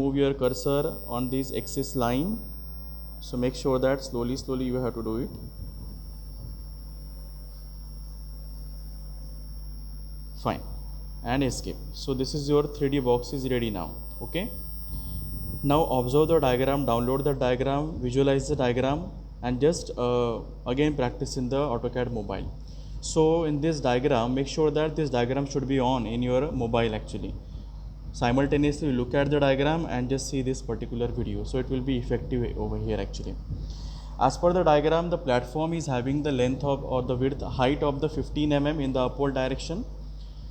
move your cursor on this axis line. So make sure that slowly you have to do it. Fine, and escape. So this is your 3D box is ready now. Okay, now observe the diagram, download the diagram, visualize the diagram, and just again practice in the AutoCAD mobile. So in this diagram, make sure that this diagram should be on in your mobile actually. Simultaneously look at the diagram and just see this particular video, so it will be effective over here actually. As per the diagram, the platform is having the length of or the width height of the 15 mm in the upward direction.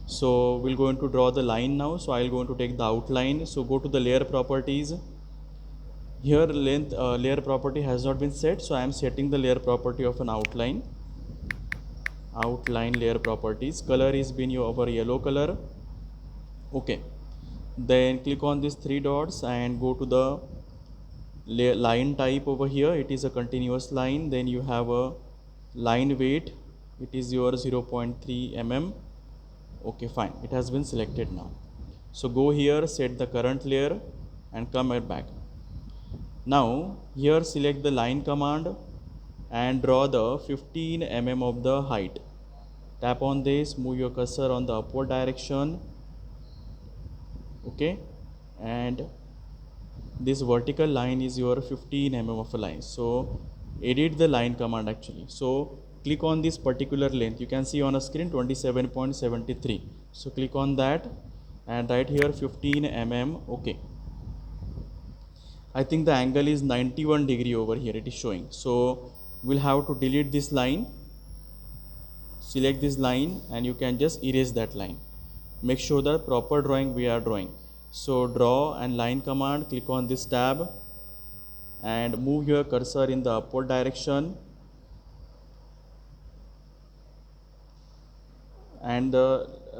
So we're going to draw the line now. So I'll going to take the outline. So go to the layer properties. Here length layer property has not been set, so I am setting the layer property of an outline. Outline layer properties. Color is being over yellow color. Okay. Then click on these three dots and go to the line type over here. It is a continuous line. Then you have a line weight. It is your 0.3 mm. Okay, fine, it has been selected now. So go here, set the current layer and come back. Now here select the line command and draw the 15 mm of the height. Tap on this, move your cursor on the upward direction. Okay, and this vertical line is your 15 mm of a line. So edit the line command actually. So click on this particular length. You can see on a screen 27.73. So click on that and write here 15 mm. Okay, I think the angle is 91 degree over here it is showing. So we'll have to delete this line. Select this line and you can just erase that line. Make sure the proper drawing we are drawing. So draw and line command, click on this tab and move your cursor in the upward direction, and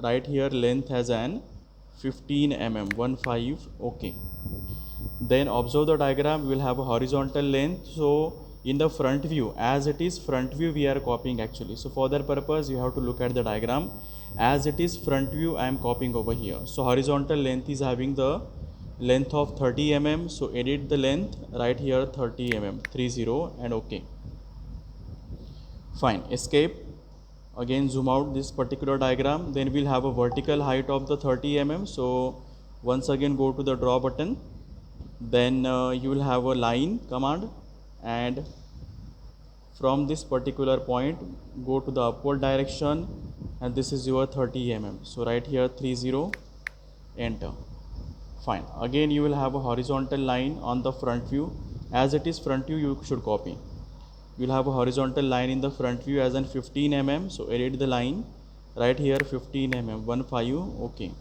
right here length has an 15 mm 15. Okay, then observe the diagram. We will have a horizontal length. So in the front view, as it is front view we are copying actually. So for that purpose you have to look at the diagram. As it is front view I am copying over here. So horizontal length is having the length of 30 mm. So edit the length, right here 30 mm 30 and okay. Fine, escape. Again zoom out this particular diagram. Then we'll have a vertical height of the 30 mm. So once again go to the draw button. Then you will have a line command and from this particular point go to the upward direction and this is your 30 mm. So right here 30, enter. Fine, again you will have a horizontal line on the front view. As it is front view you should copy. You will have a horizontal line in the front view as an 15 mm. So edit the line, right here 15 mm 15. Okay,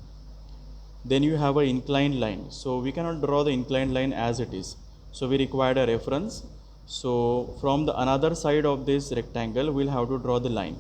then you have an inclined line. So we cannot draw the inclined line as it is, so we require a reference. So from the another side of this rectangle we'll have to draw the line.